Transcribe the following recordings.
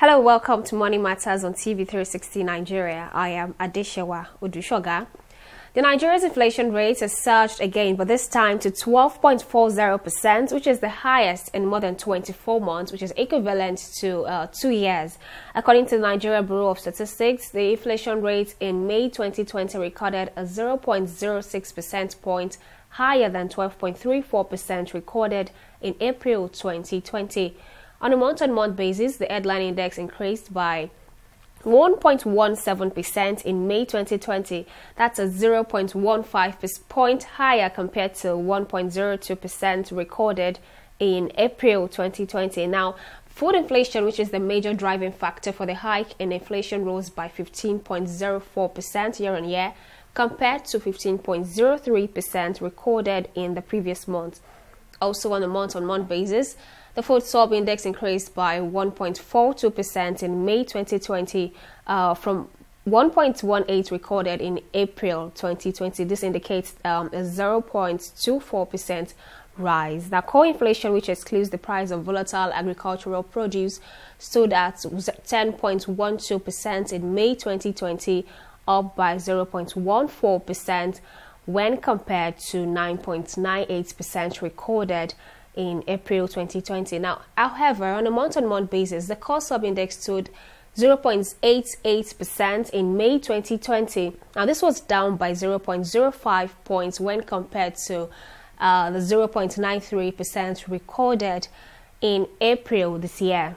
Hello, welcome to Money Matters on TV360 Nigeria. I am Adeshewa Odushoga. The Nigeria's inflation rate has surged again, but this time to 12.40%, which is the highest in more than 24 months, which is equivalent to 2 years. According to the Nigeria Bureau of Statistics, the inflation rate in May 2020 recorded a 0.06 percentage point higher than 12.34% recorded in April 2020. On a month-on-month basis, the headline index increased by 1.17% in May 2020. That's a 0.15 point higher compared to 1.02% recorded in April 2020. Now, food inflation, which is the major driving factor for the hike in inflation, rose by 15.04% year-on-year compared to 15.03% recorded in the previous month. Also, on a month-on-month basis, the food sub index increased by 1.42% in May 2020 from 1.18 recorded in April 2020. This indicates a 0.24% rise. Now, core inflation, which excludes the price of volatile agricultural produce, stood at 10.12% in May 2020, up by 0.14% when compared to 9.98% recorded in April 2020. Now, however, on a month-on-month basis, the core sub-index stood 0.88% in May 2020. Now, this was down by 0.05 points when compared to the 0.93% recorded in April this year.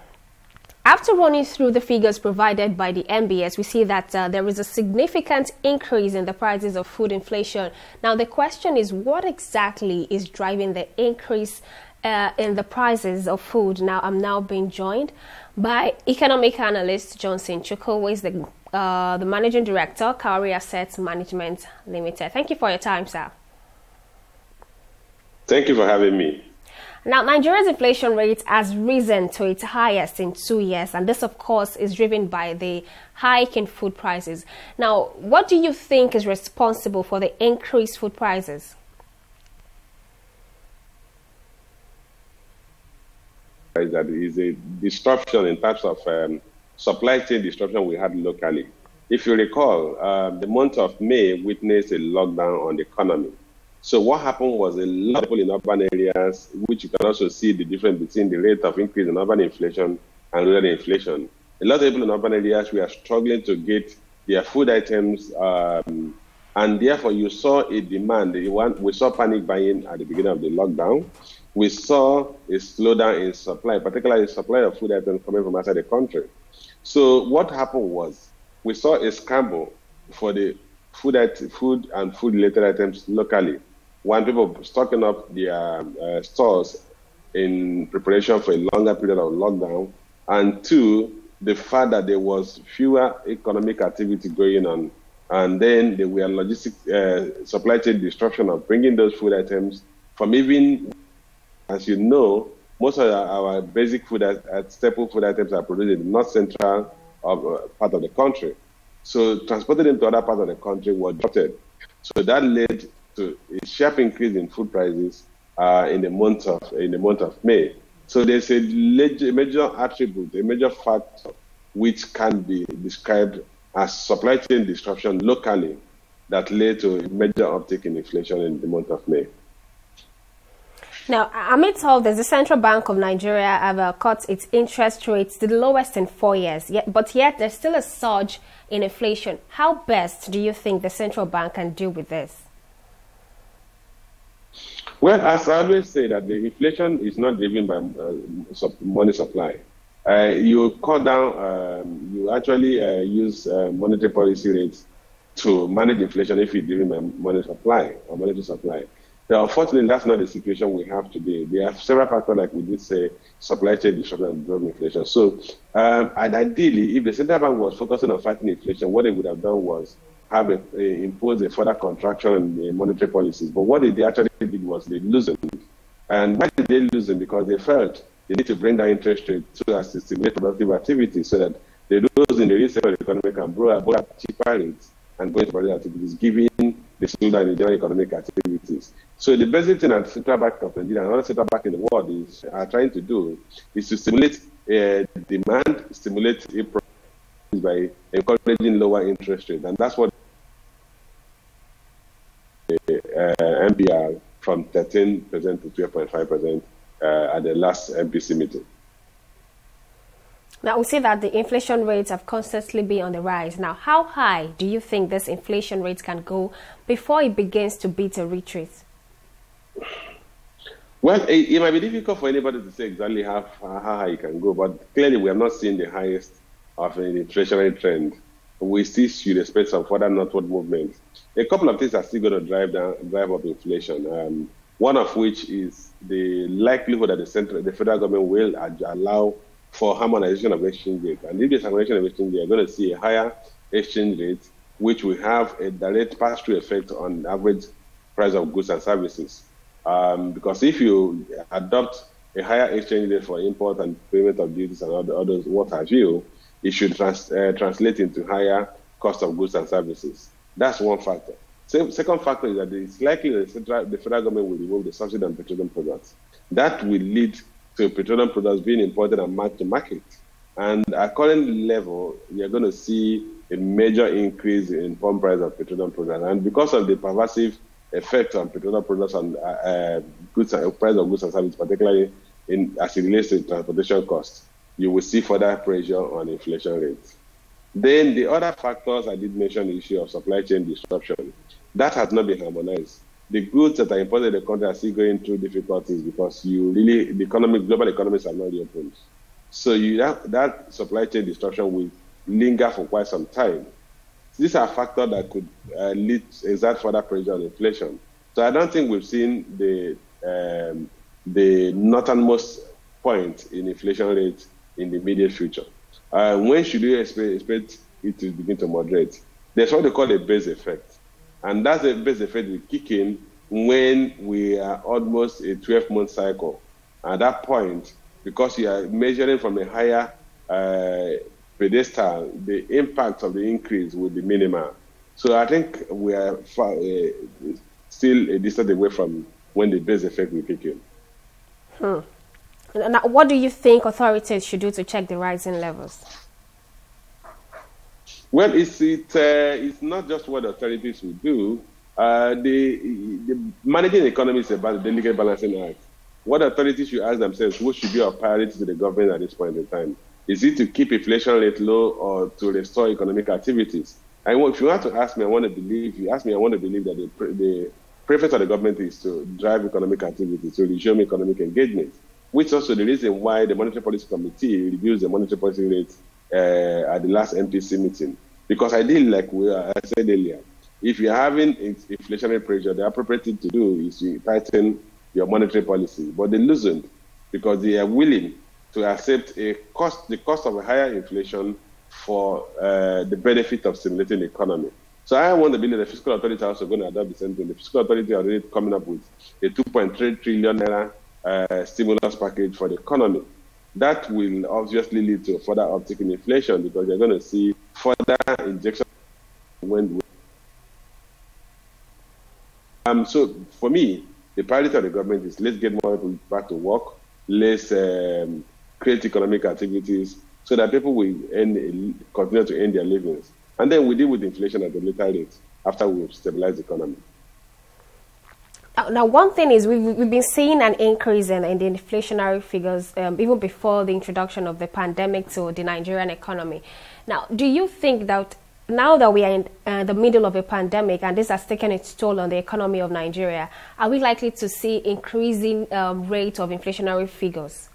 After running through the figures provided by the MBS, we see that there is a significant increase in the prices of food inflation. Now, the question is, what exactly is driving the increase in the prices of food? Now, I'm now being joined by economic analyst Johnson Chukwu, who is the managing director, Cowrie Assets Management Limited. Thank you for your time, sir. Thank you for having me. Now, Nigeria's inflation rate has risen to its highest in 2 years, and this, of course, is driven by the hike in food prices. Now, what do you think is responsible for the increased food prices? That is a disruption in terms of supply chain disruption we had locally. If you recall, the month of May witnessed a lockdown on the economy. So what happened was a lot of people in urban areas, which you can also see the difference between the rate of increase in urban inflation and rural inflation. A lot of people in urban areas were struggling to get their food items, and therefore you saw a demand. We saw panic buying at the beginning of the lockdown. We saw a slowdown in supply, particularly supply of food items coming from outside the country. So what happened was we saw a scramble for the food and food-related items locally. One, people stocking up their stores in preparation for a longer period of lockdown, and two, the fact that there was fewer economic activity going on, and then there were logistic supply chain disruption of bringing those food items from even, as you know, most of our basic food, staple food items are produced in the north central part of the country. So transporting them to other parts of the country was disrupted. So that led to a sharp increase in food prices in the month of May. So there's a major attribute, a major factor, which can be described as supply chain disruption locally that led to a major uptick in inflation in the month of May. Now, amidst all this, the Central Bank of Nigeria have cut its interest rates to the lowest in 4 years, but yet there's still a surge in inflation. How best do you think the central bank can deal with this? Well, as I always say, that the inflation is not driven by money supply. You cut down, you actually use monetary policy rates to manage inflation if you're driven by money supply or monetary supply. Now, unfortunately, that's not the situation we have today. There are several factors, like we did say, supply chain disruption and drug inflation. So, and ideally, if the central bank was focusing on fighting inflation, what they would have done was impose a further contraction in monetary policies. But what they actually did was they loosened. And why did they loosen? Because they felt they need to bring down interest rates so as to stimulate productive activity, so that those in the real sector of the economy can borrow at cheaper rates and go into productive activities, giving the slowdown in general economic activities. So the basic thing that the Central Bank of Nigeria and other central bank in the world are trying to do is to stimulate demand, stimulate by encouraging lower interest rates. And that's what MPR from 13% to 12.5% at the last MPC meeting. Now, we see that the inflation rates have constantly been on the rise. Now, how high do you think this inflation rate can go before it begins to beat a retreat? Well, it might be difficult for anybody to say exactly how high it can go, but clearly we have not seen the highest of an inflationary trend. We still should expect some further northward movement. A couple of things are still going to drive up inflation. One of which is the likelihood that the federal government will allow for harmonization of exchange rate. And if there's harmonization of exchange rate, you're going to see a higher exchange rate, which will have a direct pass-through effect on average price of goods and services. Because if you adopt a higher exchange rate for import and payment of duties and others, what have you, it should translate into higher cost of goods and services. That's one factor. Second factor is that it's likely that the federal government will remove the subsidy on petroleum products. That will lead to petroleum products being imported and matched to market. And at current level, you're going to see a major increase in pump price of petroleum products. And because of the pervasive effect on petroleum products and price of goods and services, particularly as it relates to transportation costs, you will see further pressure on inflation rates. Then the other factors I did mention, the issue of supply chain disruption. That has not been harmonized. The goods that are imported in the country are still going through difficulties because global economies are not reopened. So that supply chain disruption will linger for quite some time. These are factors that could exert further pressure on inflation. So I don't think we've seen the northernmost point in inflation rate in the immediate future. When should we expect it to begin to moderate? There's what they call a base effect. And that's a base effect will kick in when we are almost a 12-month cycle. At that point, because you are measuring from a higher pedestal, the impact of the increase will be minimal. So I think we are still a distance away from when the base effect will kick in. Now, what do you think authorities should do to check the rising levels? Well, it's not just what authorities will do. The managing the economy is about the delicate balancing act. What authorities should ask themselves, what should be our priority to the government at this point in time? Is it to keep inflation rate low or to restore economic activities? And if you want to ask me, I want to believe that the preference of the government is to drive economic activity, to resume economic engagement, which is also the reason why the Monetary Policy Committee reduced the monetary policy rate at the last MPC meeting. Because ideally, like I said earlier, if you're having inflationary pressure, the appropriate thing to do is to tighten your monetary policy. But they loosened because they are willing to accept the cost of a higher inflation for the benefit of stimulating the economy. So I want to believe the fiscal authority are also going to adopt the same thing. The fiscal authority are already coming up with a 2.3 trillion naira stimulus package for the economy. That will obviously lead to a further uptick in inflation because you're going to see further injection. So for me, the priority of the government is let's get more people back to work, let's create economic activities so that people will continue to earn their livings. And then we deal with inflation at a later rate after we've stabilized the economy. Now, one thing is we've been seeing an increase in the inflationary figures even before the introduction of the pandemic to the Nigerian economy. Now, do you think that now that we are in the middle of a pandemic and this has taken its toll on the economy of Nigeria, are we likely to see increasing rate of inflationary figures?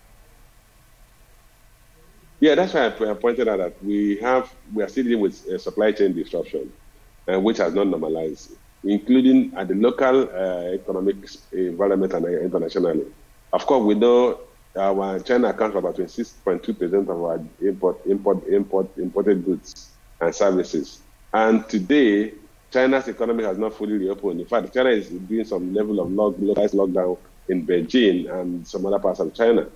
Yeah, that's why I pointed out that we are still dealing with supply chain disruption, which has not normalized. including at the local economic environment and internationally. Of course, we know our China accounts for about 26.2% of our imported goods and services. And today, China's economy has not fully reopened. In fact, China is doing some level of localized lockdown in Beijing and some other parts of China.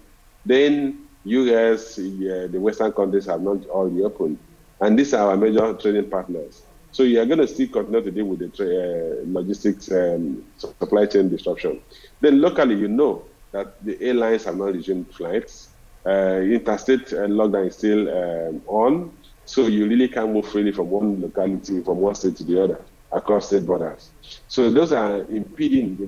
Then US, the Western countries have not all reopened. And these are our major trading partners. So you are going to still continue to deal with the logistics supply chain disruption. Then locally, you know that the airlines have not resumed flights. Interstate lockdown is still on. So you really can't move freely from one locality, from one state to the other, across state borders. So those are impeding the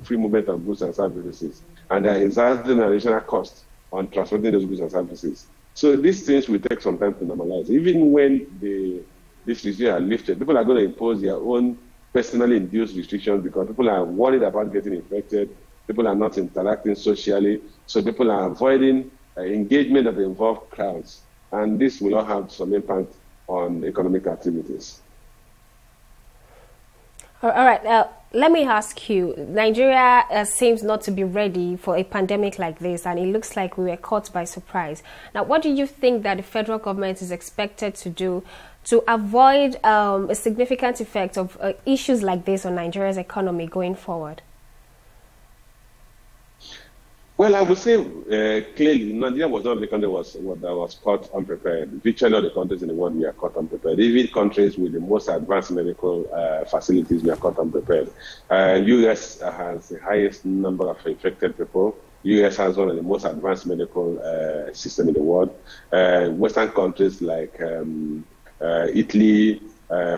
free movement of goods and services. And there is an additional cost on transporting those goods and services. So these things will take some time to normalize. Even when these restrictions are lifted, people are going to impose their own personally induced restrictions because people are worried about getting infected. People are not interacting socially. So people are avoiding engagement that involve crowds. And this will all have some impact on economic activities. All right. Let me ask you, Nigeria seems not to be ready for a pandemic like this, and it looks like we were caught by surprise. Now, what do you think that the federal government is expected to do to avoid a significant effect of issues like this on Nigeria's economy going forward? Well, I would say clearly, Nigeria was not the country that was caught unprepared. Virtually all the countries in the world were caught unprepared. Even countries with the most advanced medical facilities were caught unprepared. U.S. has the highest number of infected people. U.S. has one of the most advanced medical system in the world. Western countries like Italy,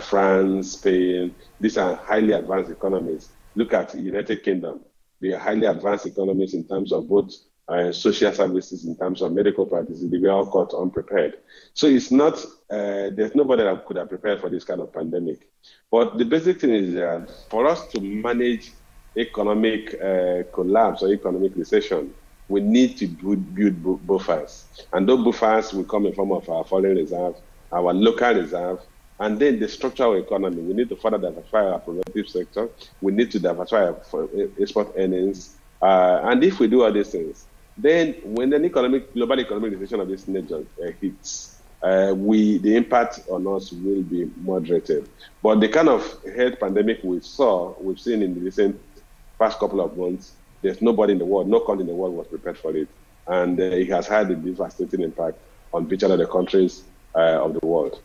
France, Spain, these are highly advanced economies. Look at the United Kingdom. They are highly advanced economies in terms of both social services, in terms of medical practices. They were all caught unprepared. So it's not, there's nobody that could have prepared for this kind of pandemic. But the basic thing is that for us to manage economic collapse or economic recession, we need to build buffers. And those buffers will come in form of our foreign reserve, our local reserve, and then the structural economy. We need to further diversify our productive sector. We need to diversify our export earnings. And if we do all these things, then when the global economic recession of this nature hits, the impact on us will be moderated. But the kind of health pandemic we've seen in the recent past couple of months, there's nobody in the world, no country in the world was prepared for it. And it has had a devastating impact on virtually all the countries of the world.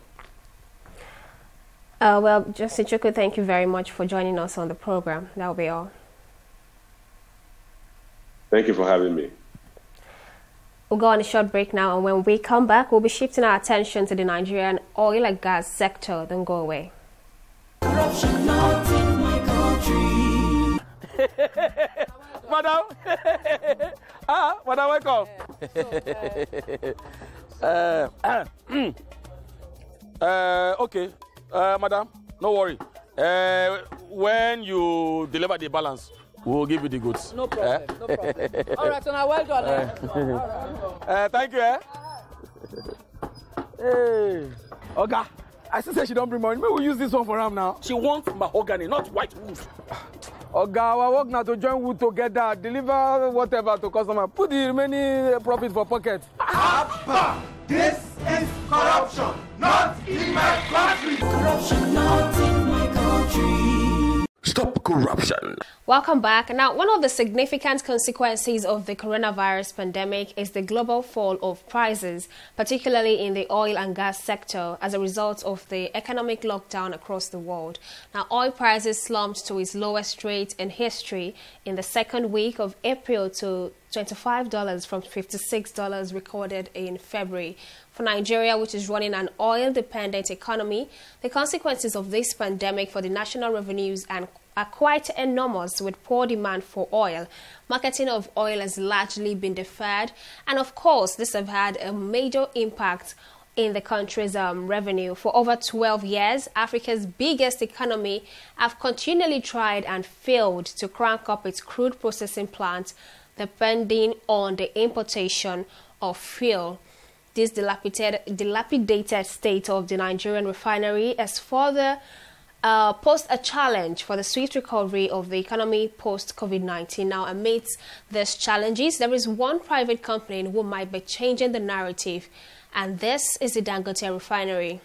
Well, Justin Chukwu, thank you very much for joining us on the program. That will be all. Thank you for having me. We'll go on a short break now, and when we come back, we'll be shifting our attention to the Nigerian oil and gas sector. Don't go away. Corruption not in my country. Madam. Madam, welcome. Okay. Madam, no worry. When you deliver the balance, we'll give you the goods. No problem, no problem. All right, so now well done. All right. Thank you. Hey, Oga, I still say she don't bring money. Maybe we use this one for him now. She wants mahogany, not white wood. Oga, our work now to join wood together, deliver whatever to customer. Put the remaining profit for pocket. Abba, this is corruption, not in my country. Corruption not in my country. Stop corruption. Welcome back. Now, one of the significant consequences of the coronavirus pandemic is the global fall of prices, particularly in the oil and gas sector, as a result of the economic lockdown across the world. Now, oil prices slumped to its lowest rate in history in the second week of April to $25 from $56 recorded in February. For Nigeria, which is running an oil-dependent economy, the consequences of this pandemic for the national revenues are quite enormous, with poor demand for oil. Marketing of oil has largely been deferred, and of course, this has had a major impact in the country's revenue. For over 12 years, Africa's biggest economy have continually tried and failed to crank up its crude processing plant, depending on the importation of fuel. This dilapidated state of the Nigerian refinery has further posed a challenge for the swift recovery of the economy post-COVID-19. Now, amidst these challenges, there is one private company who might be changing the narrative, and this is the Dangote Refinery.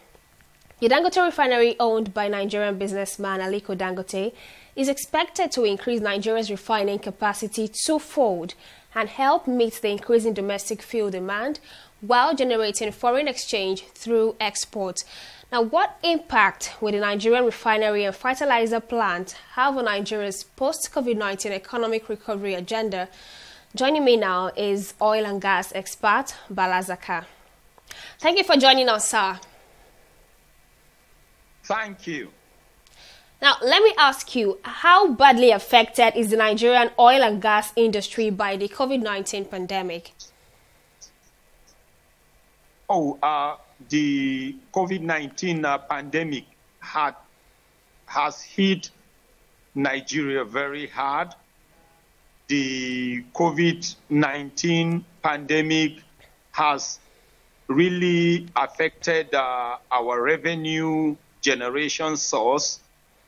The Dangote Refinery, owned by Nigerian businessman Aliko Dangote, is expected to increase Nigeria's refining capacity twofold and help meet the increasing domestic fuel demand while generating foreign exchange through export. Now, what impact will the Nigerian refinery and fertilizer plant have on Nigeria's post-COVID-19 economic recovery agenda? Joining me now is oil and gas expert Bala Zaka. Thank you for joining us, sir. Thank you. Now, let me ask you, how badly affected is the Nigerian oil and gas industry by the COVID-19 pandemic? The COVID-19 pandemic has hit Nigeria very hard. The COVID-19 pandemic has really affected our revenue generation source,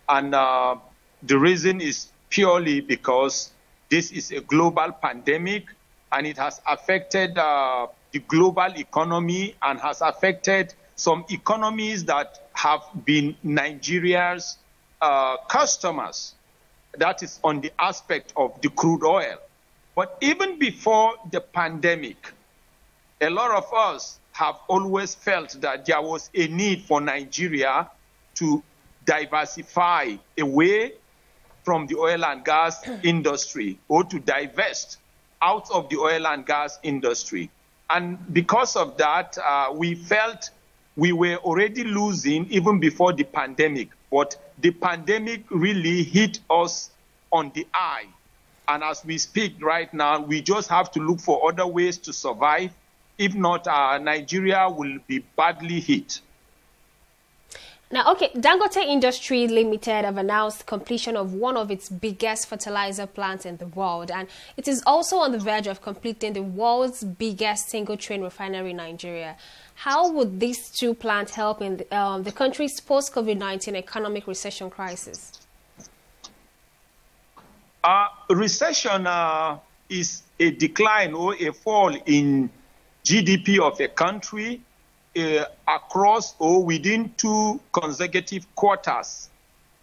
and the reason is purely because this is a global pandemic, and it has affected the global economy and has affected some economies that have been Nigeria's customers. That is on the aspect of the crude oil. But even before the pandemic, a lot of us have always felt that there was a need for Nigeria to diversify away from the oil and gas industry, or to divest out of the oil and gas industry. And because of that, we felt we were already losing even before the pandemic. But the pandemic really hit us on the eye. And as we speak right now, we just have to look for other ways to survive. If not, Nigeria will be badly hit. Now, okay, Dangote Industries Limited have announced completion of one of its biggest fertilizer plants in the world, and it is also on the verge of completing the world's biggest single-train refinery in Nigeria. How would these two plants help in the country's post-COVID-19 economic recession crisis? Recession is a decline or a fall in GDP of a country across or within 2 consecutive quarters.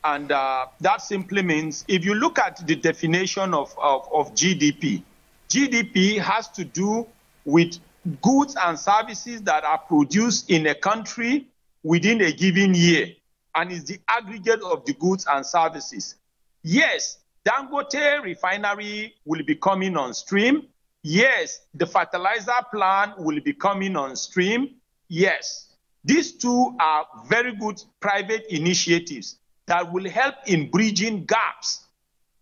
And that simply means, if you look at the definition of GDP, GDP has to do with goods and services that are produced in a country within a given year, and is the aggregate of the goods and services. Yes, Dangote Refinery will be coming on stream. Yes, the fertilizer plant will be coming on stream. Yes, these two are very good private initiatives that will help in bridging gaps.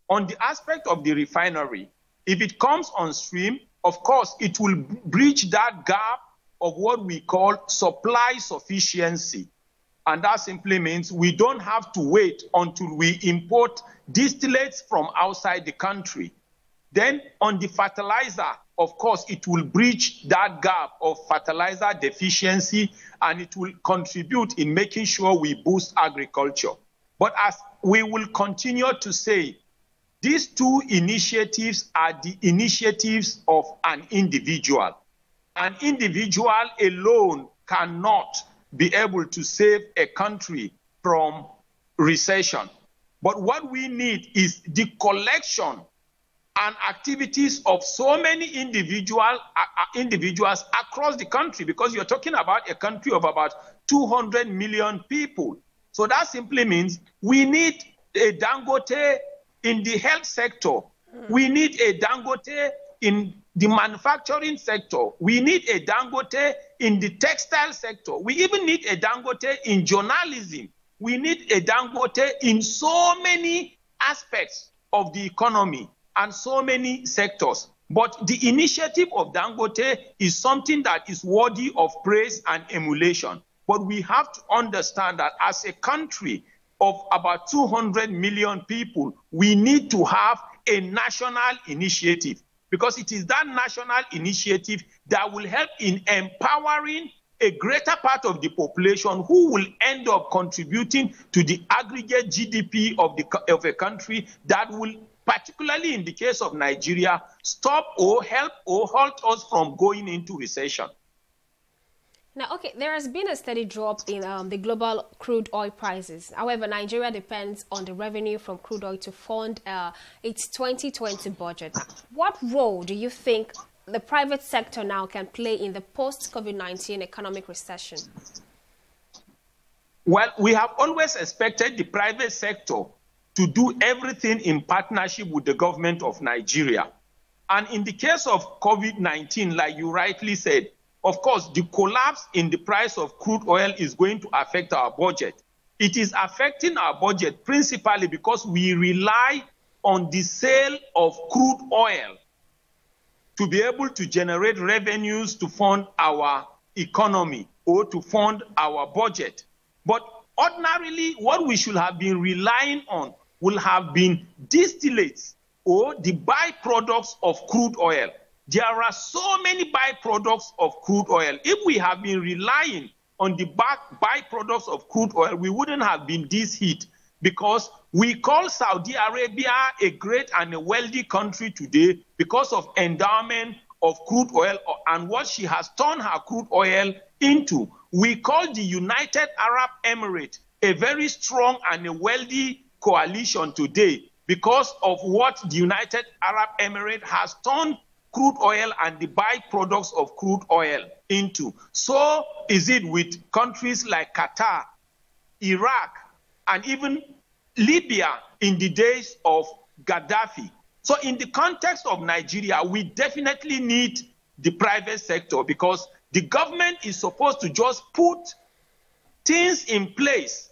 On the aspect of the refinery, if it comes on stream, of course, it will bridge that gap of what we call supply sufficiency. And that simply means we don't have to wait until we import distillates from outside the country. Then on the fertilizer, of course, it will bridge that gap of fertilizer deficiency, and it will contribute in making sure we boost agriculture. But as we will continue to say, these two initiatives are the initiatives of an individual. An individual alone cannot be able to save a country from recession. But what we need is the collection and activities of so many individuals across the country, because you're talking about a country of about 200 million people. So that simply means we need a Dangote in the health sector. We need a Dangote in the manufacturing sector. We need a Dangote in the textile sector. We even need a Dangote in journalism. We need a Dangote in so many aspects of the economy and so many sectors. But the initiative of Dangote is something that is worthy of praise and emulation. But we have to understand that as a country of about 200 million people, we need to have a national initiative, because it is that national initiative that will help in empowering a greater part of the population who will end up contributing to the aggregate GDP of a country that will, particularly in the case of Nigeria, stop or help or halt us from going into recession. Now, okay, there has been a steady drop in the global crude oil prices. However, Nigeria depends on the revenue from crude oil to fund its 2020 budget. What role do you think the private sector now can play in the post-COVID-19 economic recession? Well, we have always expected the private sector to do everything in partnership with the government of Nigeria. And in the case of COVID-19, like you rightly said, of course, the collapse in the price of crude oil is going to affect our budget. It is affecting our budget principally because we rely on the sale of crude oil to be able to generate revenues to fund our economy or to fund our budget. But ordinarily, what we should have been relying on will have been distillates or the byproducts of crude oil. There are so many byproducts of crude oil. If we have been relying on the byproducts of crude oil, we wouldn't have been this hit, because we call Saudi Arabia a great and a wealthy country today because of endowment of crude oil and what she has turned her crude oil into. We call the United Arab Emirates a very strong and a wealthy coalition today because of what the United Arab Emirates has turned crude oil and the byproducts of crude oil into. So is it with countries like Qatar, Iraq, and even Libya in the days of Gaddafi. So in the context of Nigeria, we definitely need the private sector because the government is supposed to just put things in place,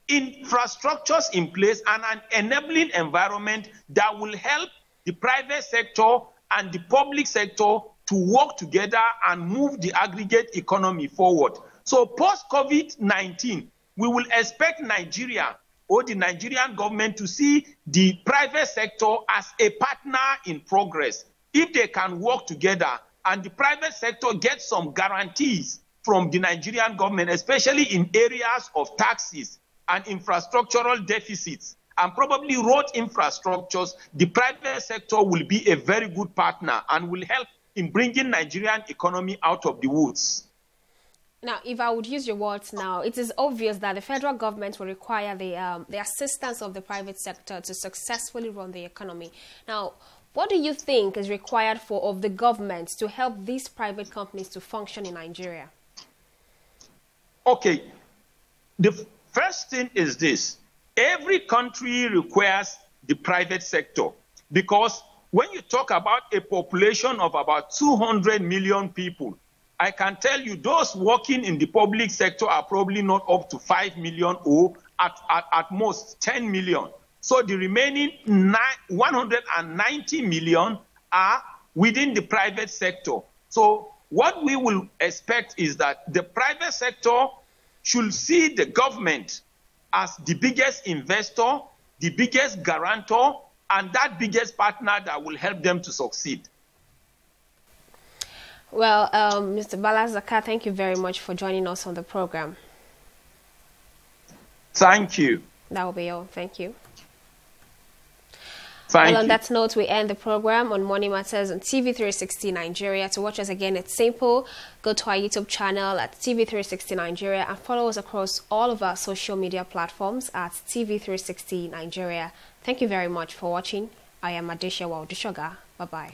infrastructures in place, and an enabling environment that will help the private sector and the public sector to work together and move the aggregate economy forward. So post-COVID-19, we will expect Nigeria or the Nigerian government to see the private sector as a partner in progress. If they can work together and the private sector gets some guarantees from the Nigerian government, especially in areas of taxes and infrastructural deficits, and probably road infrastructures, the private sector will be a very good partner and will help in bringing Nigerian economy out of the woods. Now, if I would use your words now, it is obvious that the federal government will require the assistance of the private sector to successfully run the economy. Now, what do you think is required of the government to help these private companies to function in Nigeria? Okay, the first thing is this. Every country requires the private sector because when you talk about a population of about 200 million people, I can tell you those working in the public sector are probably not up to 5 million or at most 10 million. So the remaining 190 million are within the private sector. So what we will expect is that the private sector should see the government as the biggest investor, the biggest guarantor, and that biggest partner that will help them to succeed. Well, Mr. Bala Zakka, thank you very much for joining us on the program. Thank you. That will be all. Thank you. Thank on you. that note, we end the program on Money Matters on TV360 Nigeria. To watch us again, it's simple. Go to our YouTube channel at TV360 Nigeria and follow us across all of our social media platforms at TV360 Nigeria. Thank you very much for watching. I am Adesha Waldushoga. Bye-bye.